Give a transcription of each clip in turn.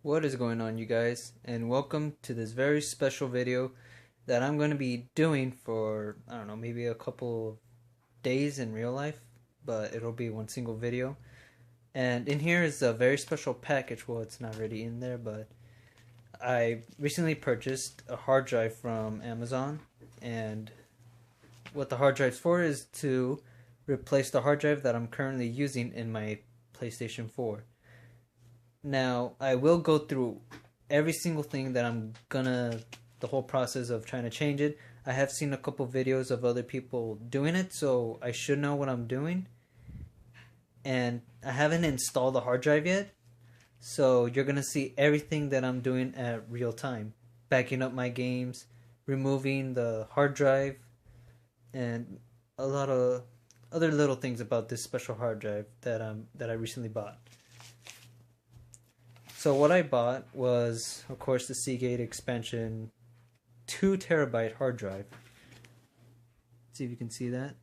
What is going on, you guys, and welcome to this very special video that I'm going to be doing for, I don't know, maybe a couple of days in real life, but it'll be one single video. And in here is a very special package. Well, it's not really in there, but I recently purchased a hard drive from Amazon, and what the hard drive's for is to replace the hard drive that I'm currently using in my PlayStation 4. Now, I will go through every single thing that the whole process of trying to change it. I have seen a couple videos of other people doing it, so I should know what I'm doing. And I haven't installed the hard drive yet, so you're going to see everything that I'm doing at real time. Backing up my games, removing the hard drive, and a lot of other little things about this special hard drive that I recently bought. So what I bought was, of course, the SEAGATE expansion 2 terabyte hard drive. See if you can see that.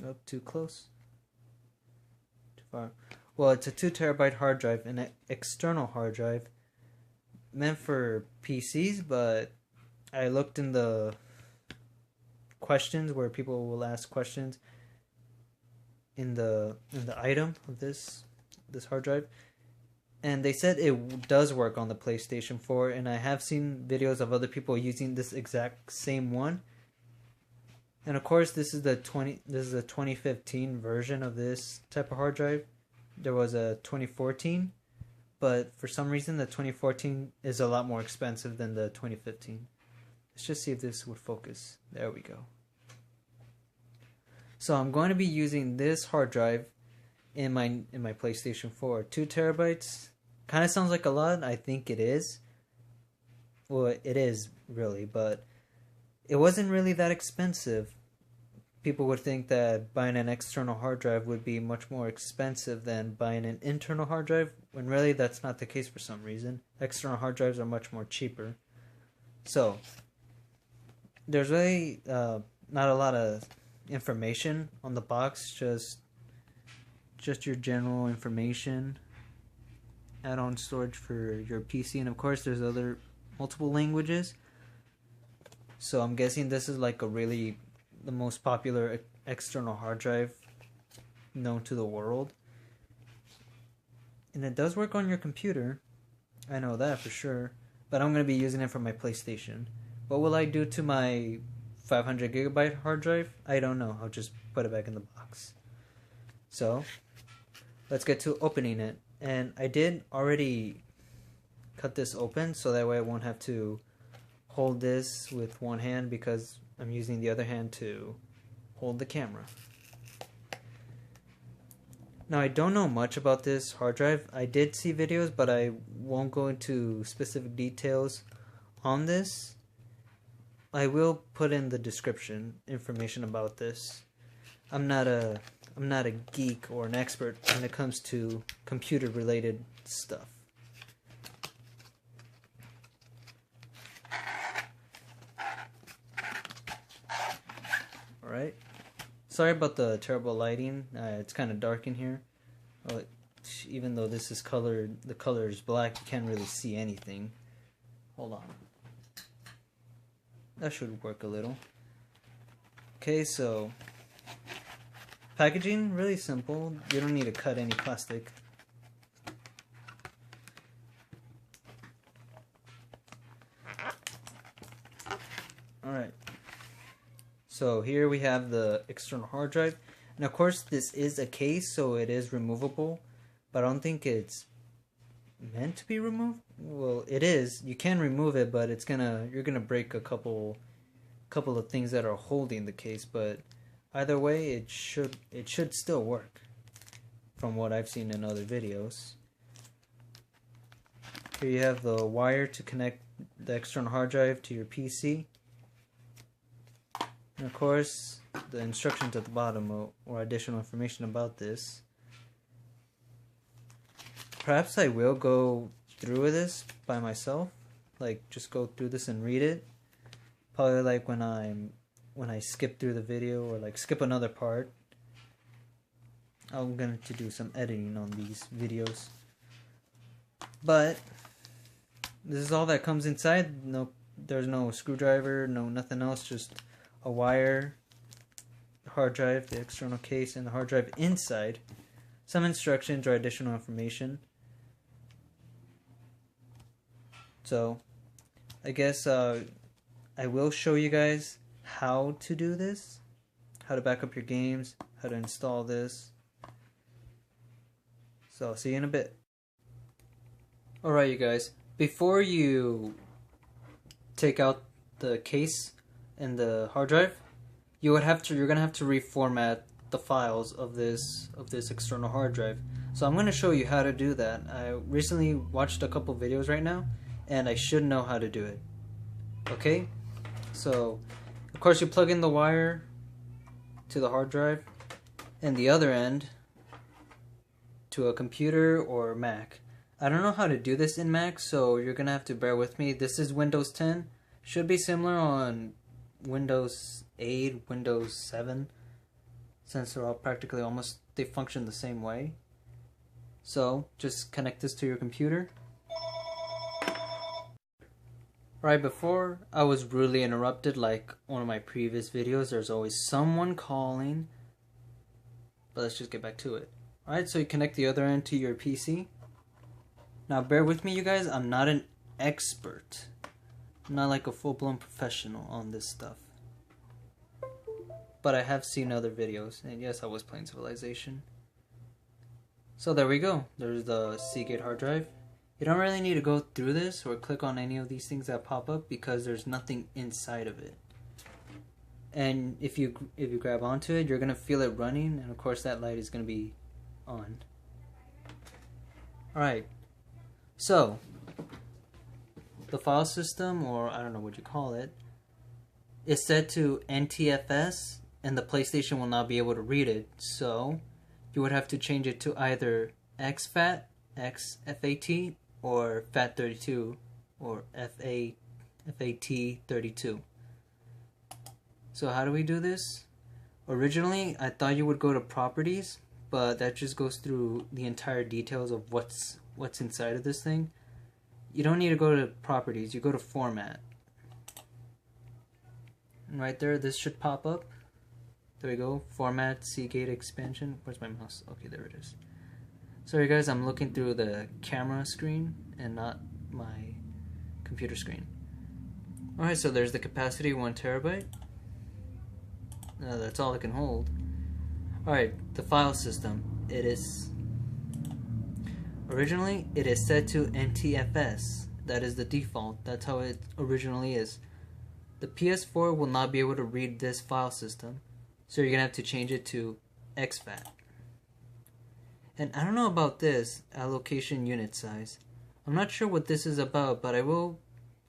Oh, too close. Too far. Well, it's a 2 terabyte hard drive, an external hard drive meant for PCs, but I looked in the questions where people will ask questions in the item of this hard drive. And they said it does work on the PlayStation 4, and I have seen videos of other people using this exact same one. And of course, this is a 2015 version of this type of hard drive. There was a 2014, but for some reason the 2014 is a lot more expensive than the 2015. Let's just see if this would focus. There we go. So I'm going to be using this hard drive in my PlayStation 4. 2 terabytes. Kind of sounds like a lot. I think it is. Well, it is really, but it wasn't really that expensive. People would think that buying an external hard drive would be much more expensive than buying an internal hard drive, when really that's not the case for some reason. External hard drives are much more cheaper. So, there's really not a lot of information on the box, just your general information. Add-on storage for your PC, and of course there's multiple languages. So I'm guessing this is like the most popular external hard drive known to the world. And it does work on your computer. I know that for sure. But I'm going to be using it for my PlayStation. What will I do to my 500 gigabyte hard drive? I don't know. I'll just put it back in the box. So, let's get to opening it. And I did already cut this open, so that way I won't have to hold this with one hand, because I'm using the other hand to hold the camera. Now, I don't know much about this hard drive. I did see videos, but I won't go into specific details on this. I will put in the description information about this. I'm not a geek or an expert when it comes to computer related stuff. Alright. Sorry about the terrible lighting. It's kind of dark in here. Even though this is colored, the color is black, you can't really see anything. Hold on. That should work a little. Okay, so packaging, really simple. You don't need to cut any plastic. Alright. So here we have the external hard drive. And of course this is a case, so it is removable. But I don't think it's meant to be removed. Well, it is. You can remove it, but you're gonna break a couple of things that are holding the case, but either way, it should still work, from what I've seen in other videos. Here you have the wire to connect the external hard drive to your PC. And of course, the instructions at the bottom or additional information about this. Perhaps I will go through this by myself, like just go through this and read it. Probably like when I skip through the video, or like skip another part. I'm going to do some editing on these videos. But this is all that comes inside. No, there's no screwdriver, no nothing else, just a wire, hard drive, the external case, and the hard drive inside. Some instructions or additional information. So, I guess I will show you guys how to do this, how to back up your games, how to install this. So, I'll see you in a bit. Alright, you guys, before you take out the case and the hard drive, you're gonna have to reformat the files of this external hard drive. So I'm gonna show you how to do that. I recently watched a couple videos right now, and I should know how to do it. Okay, so of course you plug in the wire to the hard drive, and the other end to a computer or Mac. I don't know how to do this in Mac, so you're gonna have to bear with me. This is Windows 10. Should be similar on Windows 8, Windows 7, since they're all practically they function the same way. So just connect this to your computer. Right before, I was rudely interrupted like one of my previous videos. There's always someone calling. But let's just get back to it. Alright, so you connect the other end to your PC. Now bear with me, you guys, I'm not an expert. I'm not like a full-blown professional on this stuff. But I have seen other videos, and yes, I was playing Civilization. So there we go. There's the SEAGATE hard drive. You don't really need to go through this or click on any of these things that pop up because there's nothing inside of it. And if you grab onto it, you're gonna feel it running, and of course that light is gonna be on. Alright, so the file system, or I don't know what you call it, is set to NTFS, and the PlayStation will not be able to read it, so you would have to change it to either XFAT, XFAT, or FAT32, or FAT32. So how do we do this? Originally, I thought you would go to Properties, but that just goes through the entire details of what's inside of this thing. You don't need to go to Properties, you go to Format. And right there, this should pop up. There we go, Format, SEAGATE expansion. Where's my mouse? Okay, there it is. Sorry guys, I'm looking through the camera screen and not my computer screen. Alright, so there's the capacity, 1 terabyte. That's all it can hold. Alright, the file system. Originally, it is set to NTFS. That is the default. That's how it originally is. The PS4 will not be able to read this file system, so you're gonna have to change it to XFAT. And I don't know about this, allocation unit size. I'm not sure what this is about, but I will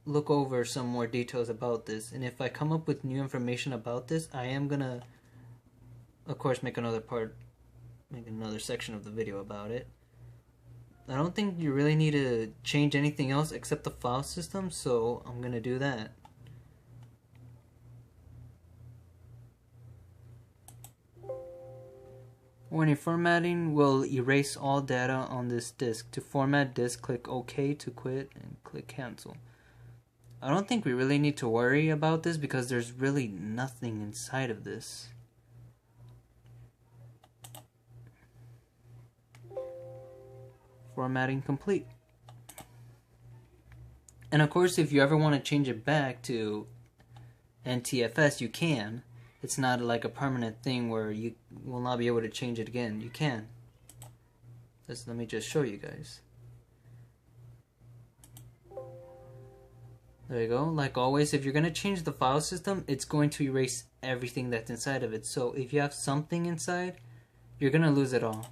look over some more details about this. And if I come up with new information about this, I am gonna, of course, make another section of the video about it. I don't think you really need to change anything else except the file system, so I'm gonna do that. When you're formatting, we'll erase all data on this disk. To format disk, click OK to quit and click cancel. I don't think we really need to worry about this because there's really nothing inside of this. Formatting complete. And of course, if you ever want to change it back to NTFS, you can. It's not like a permanent thing where you will not be able to change it again. You can. Let me just show you guys. There you go. Like always, if you're going to change the file system, it's going to erase everything that's inside of it. So if you have something inside, you're going to lose it all.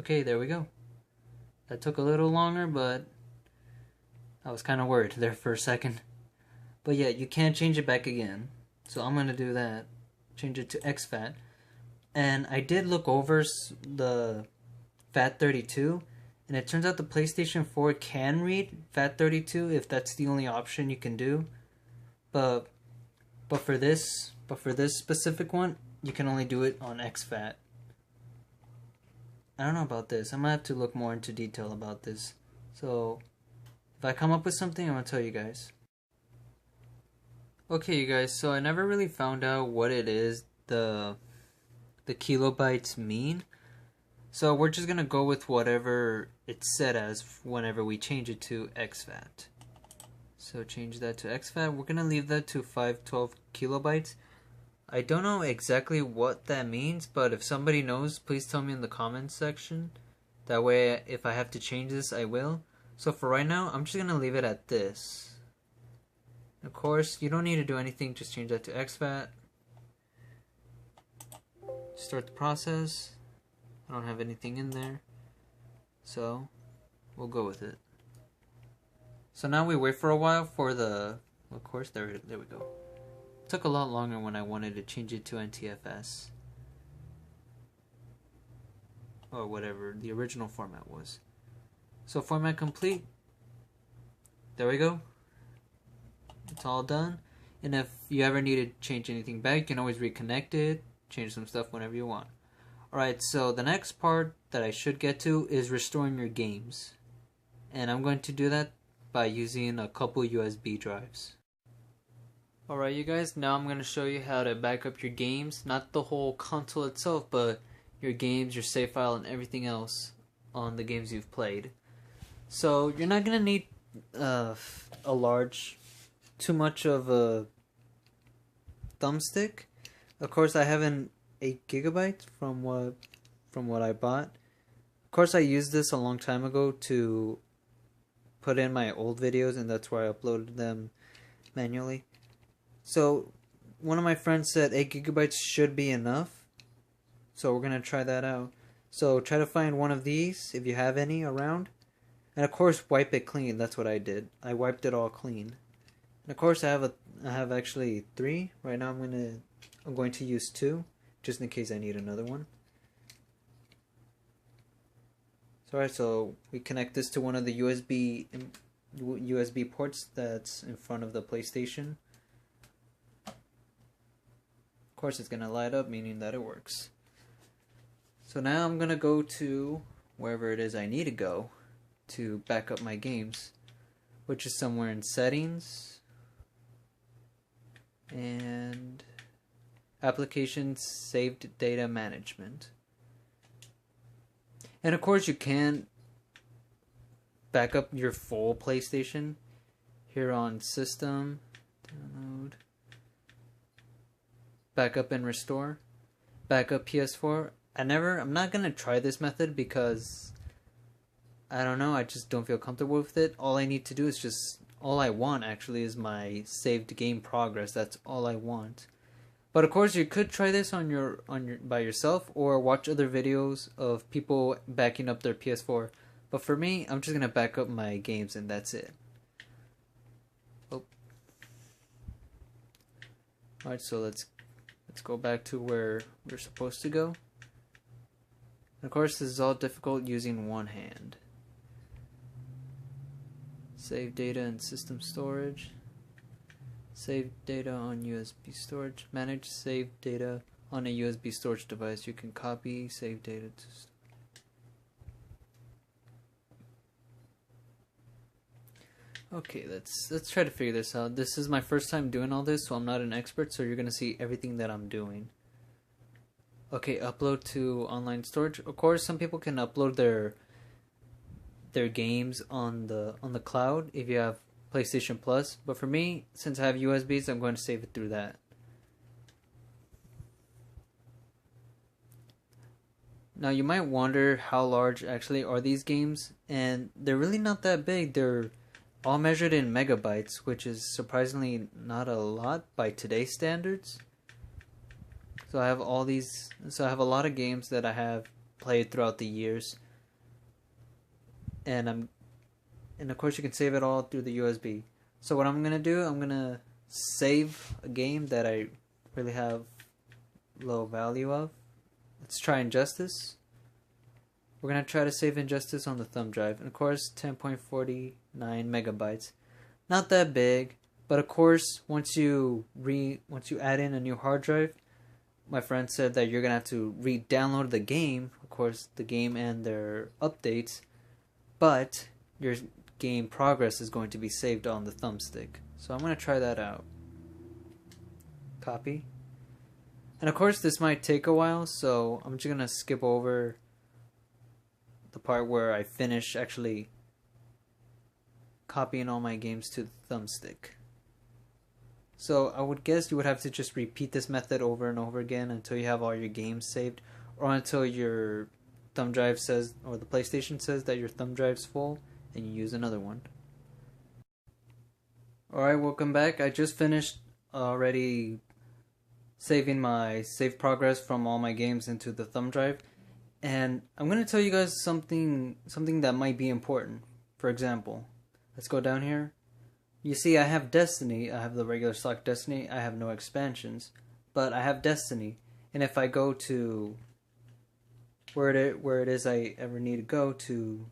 Okay, there we go. That took a little longer, but I was kind of worried there for a second. But yeah, you can't change it back again. So I'm going to do that. Change it to XFAT. And I did look over the FAT32, and it turns out the PlayStation 4 can read FAT32 if that's the only option you can do. But for this specific one, you can only do it on exFAT. I don't know about this. I'm gonna have to look more into detail about this. So if I come up with something, I'm gonna tell you guys. Okay, you guys. So I never really found out what it is the kilobytes mean. So we're just gonna go with whatever it's set as whenever we change it to exFAT. So change that to exFAT. We're gonna leave that to 512 kilobytes. I don't know exactly what that means, but if somebody knows, please tell me in the comments section. That way, if I have to change this, I will. So for right now, I'm just gonna leave it at this. Of course, you don't need to do anything, just change that to exFAT. Start the process. I don't have anything in there, so we'll go with it. So now we wait for a while for the, of course, there we go. It took a lot longer when I wanted to change it to NTFS. Or whatever the original format was. So format complete. There we go. It's all done. And if you ever need to change anything back, you can always reconnect it, change some stuff whenever you want. Alright, so the next part that I should get to is restoring your games. And I'm going to do that by using a couple USB drives. Alright you guys, now I'm going to show you how to back up your games. Not the whole console itself, but your games, your save file, and everything else on the games you've played. So you're not going to need too much of a thumbstick. Of course, I have an 8 gigabytes from what I bought. Of course, I used this a long time ago to put in my old videos, and that's where I uploaded them manually. So one of my friends said 8 gigabytes should be enough, so we're gonna try that out. So try to find one of these if you have any around, and of course wipe it clean. That's what I did. I wiped it all clean. And of course I have actually 3 right now. I'm going to use 2 just in case I need another one. Alright, so we connect this to one of the USB ports that's in front of the PlayStation. Of course it's going to light up, meaning that it works. So now I'm going to go to wherever it is I need to go to back up my games, which is somewhere in settings and applications, saved data management. And of course you can back up your full PlayStation here on System, Download, Backup and Restore, Backup PS4. I'm not gonna try this method because I don't know, I just don't feel comfortable with it. All I need to do is all I want actually is my saved game progress. That's all I want. But of course, you could try this by yourself or watch other videos of people backing up their PS4. But for me, I'm just gonna back up my games and that's it. Oh. Alright, so let's go back to where we're supposed to go. And of course, this is all difficult using one hand. Save data in system storage. Save data on USB storage. Manage save data on a USB storage device. You can copy save data to. Okay, let's try to figure this out. This is my first time doing all this, so I'm not an expert. So you're gonna see everything that I'm doing. Okay, upload to online storage. Of course, some people can upload their games on the cloud if you have PlayStation Plus, but for me, since I have USBs, I'm going to save it through that. Now you might wonder how large actually are these games, and they're really not that big. They're all measured in megabytes, which is surprisingly not a lot by today's standards. So I have a lot of games that I have played throughout the years, and of course you can save it all through the USB. So what I'm gonna do, I'm gonna save a game that I really have low value of. Let's try Injustice. we're going to try to save Injustice on the thumb drive. And of course, 10.49 megabytes. Not that big, but of course, once you add in a new hard drive, my friend said that you're going to have to re-download the game, of course, the game and their updates, but your game progress is going to be saved on the thumbstick. So I'm going to try that out. Copy. And of course, this might take a while, so I'm just going to skip over the part where I finish actually copying all my games to the thumbstick. So I would guess you would have to just repeat this method over and over again until you have all your games saved, or until your thumb drive says, or the PlayStation says that your thumb drive's full and you use another one. Alright, welcome back. I just finished already saving my save progress from all my games into the thumb drive, and I'm going to tell you guys something that might be important. For example, let's go down here. You see, I have Destiny. I have the regular stock Destiny. I have no expansions, but I have Destiny. And if I go to where it is I ever need to go to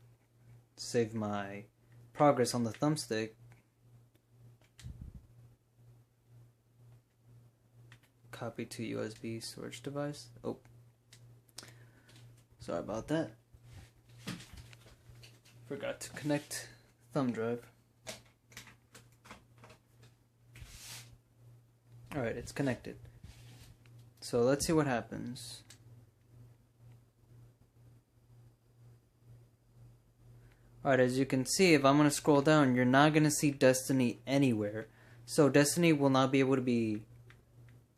save my progress on the thumbstick, copy to USB storage device. Oh, sorry about that. Forgot to connect thumb drive. Alright, it's connected. So let's see what happens. Alright, as you can see, if I'm going to scroll down, you're not going to see Destiny anywhere. So Destiny will not be able to be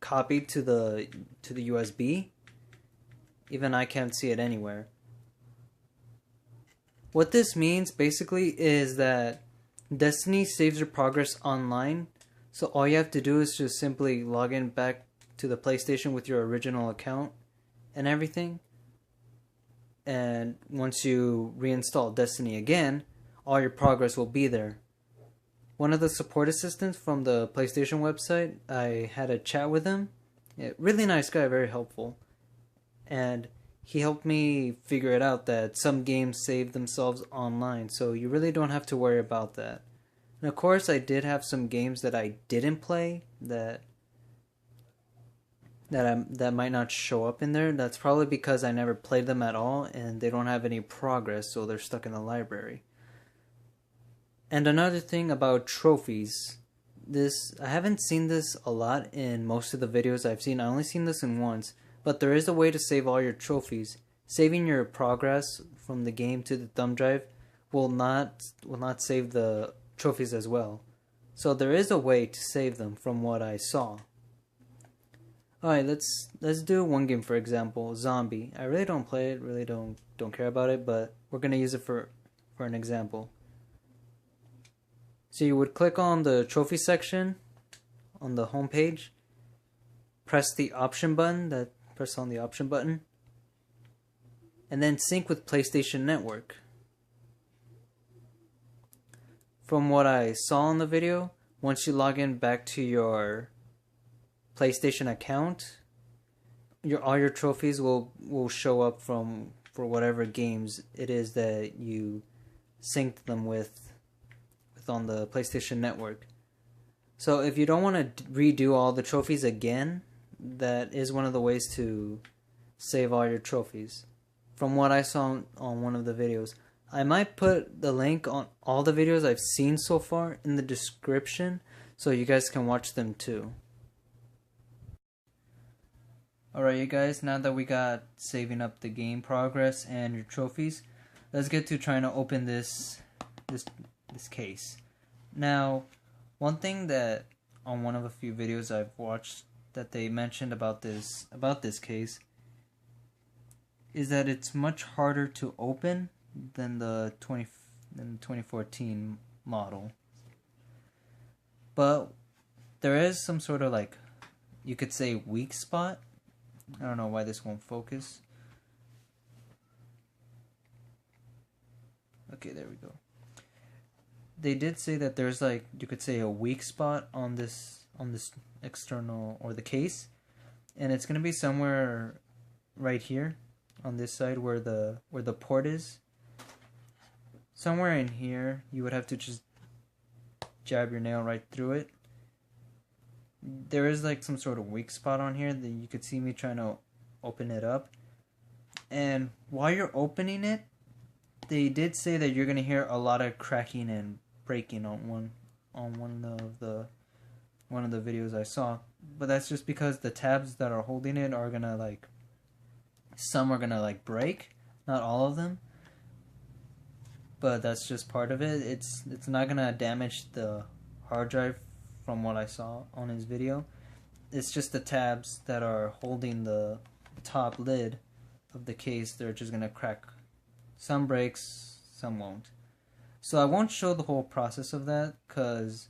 copied to the USB. Even I can't see it anywhere. What this means basically is that Destiny saves your progress online. So all you have to do is just simply log in back to the PlayStation with your original account and everything. And once you reinstall Destiny again, all your progress will be there. One of the support assistants from the PlayStation website, I had a chat with him. Yeah, really nice guy, very helpful. And he helped me figure it out that some games save themselves online, so you really don't have to worry about that. And of course, I did have some games that I didn't play that might not show up in there. That's probably because I never played them at all, and they don't have any progress, so they're stuck in the library. And another thing about trophies, I haven't seen this a lot in most of the videos I've seen. I only seen this in once, but there is a way to save all your trophies. Saving your progress from the game to the thumb drive will not save the trophies as well. So there is a way to save them from what I saw. Alright, let's do one game, for example, Zombie. I really don't play it, really don't care about it, but we're gonna use it for an example. So you would click on the trophy section on the home page, press the option button, press on the option button, and then sync with PlayStation Network. From what I saw in the video, once you log in back to your PlayStation account, all your trophies will show up for whatever games it is that you synced them with on the PlayStation Network. So if you don't want to redo all the trophies again, that is one of the ways to save all your trophies. From what I saw on one of the videos, I might put the link on all the videos I've seen so far in the description so you guys can watch them too. Alright you guys, now that we got saving up the game progress and your trophies, let's get to trying to open this case. Now, one thing that on one of a few videos I've watched that they mentioned about this case is that it's much harder to open than the 2014 model. But there is some sort of, like, you could say, weak spot. I don't know why this won't focus. Okay, there we go. They did say that there's, like, you could say, a weak spot on this external, or the case, and it's gonna be somewhere right here. on this side where the port is. Somewhere in here, you would have to just jab your nail right through it. There is like some sort of weak spot on here that you could see me trying to open it up. And while you're opening it, they did say that you're gonna hear a lot of cracking and breaking on one of the videos I saw. But that's just because the tabs that are holding it are gonna like, some are gonna like break, not all of them. But that's just part of it. It's not gonna damage the hard drive from what I saw on his video. It's just the tabs that are holding the top lid of the case. They're just gonna crack. Some breaks, some won't. So I won't show the whole process of that because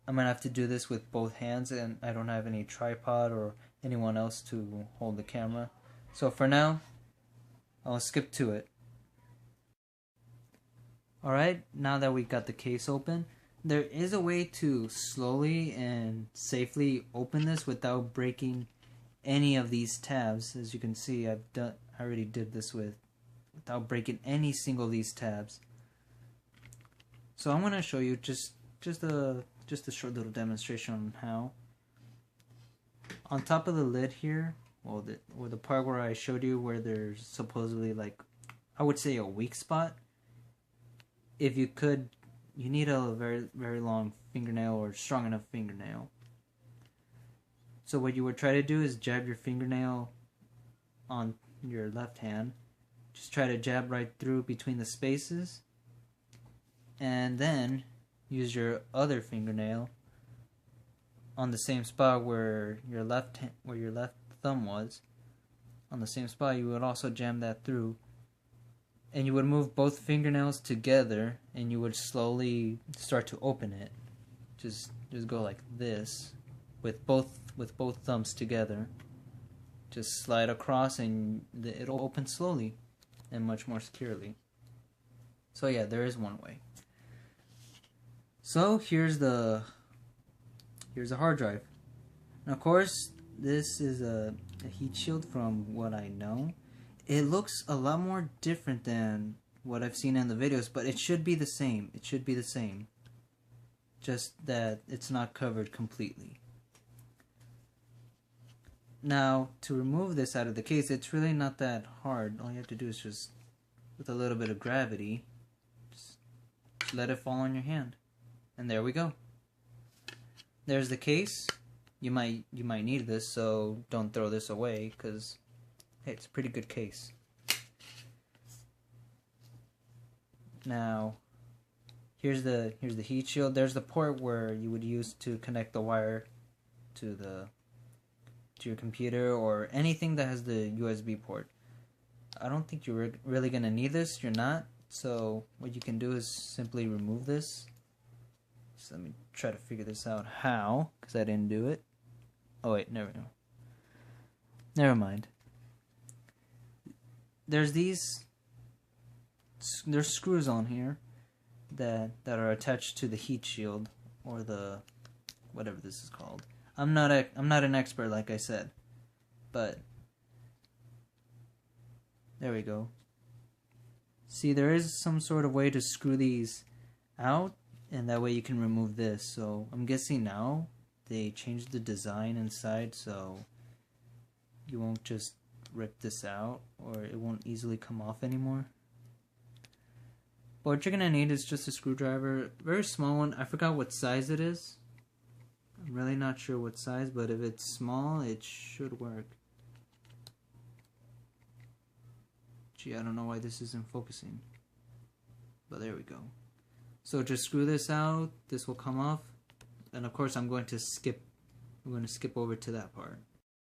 I'm gonna have to do this with both hands and I don't have any tripod or anyone else to hold the camera. So for now, I'll skip to it. Alright, now that we got the case open, there is a way to slowly and safely open this without breaking any of these tabs. As you can see, I already did this without breaking any single of these tabs. So I'm gonna show you just a short little demonstration on how. On top of the lid here, well, the part where I showed you where there's supposedly like, I would say a weak spot. If you need a very long fingernail or strong enough fingernail. So what you would try to do is jab your fingernail on your left hand. Just try to jab right through between the spaces. And then use your other fingernail on the same spot where your left thumb was. On the same spot, you would also jam that through. And you would move both fingernails together and you would slowly start to open it. Just go like this with both thumbs together. Just slide across and it'll open slowly and much more securely. So yeah, there is one way. So here's the hard drive. And of course, this is a heat shield from what I know. It looks a lot more different than what I've seen in the videos, but it should be the same. It should be the same. Just that it's not covered completely. Now, to remove this out of the case, it's really not that hard. All you have to do is just, with a little bit of gravity, just let it fall on your hand. And there we go. There's the case. You might need this, so don't throw this away, because hey, it's a pretty good case. Now, here's the heat shield. There's the port where you would use to connect the wire to your computer or anything that has the USB port. I don't think you're really gonna need this. You're not. So what you can do is simply remove this. So let me try to figure this out how, because I didn't do it. Oh wait, never mind. There's screws on here that are attached to the heat shield or the whatever this is called. I'm not an expert, like I said, but there we go. See, there is some sort of way to screw these out, and that way you can remove this. So I'm guessing now they changed the design inside, so you won't just rip this out, or it won't easily come off anymore. But what you're gonna need is just a screwdriver, very small one. I forgot what size it is. I'm really not sure what size, but if it's small, it should work. Gee, I don't know why this isn't focusing, but there we go. So just screw this out. This will come off, and of course I'm going to skip over to that part.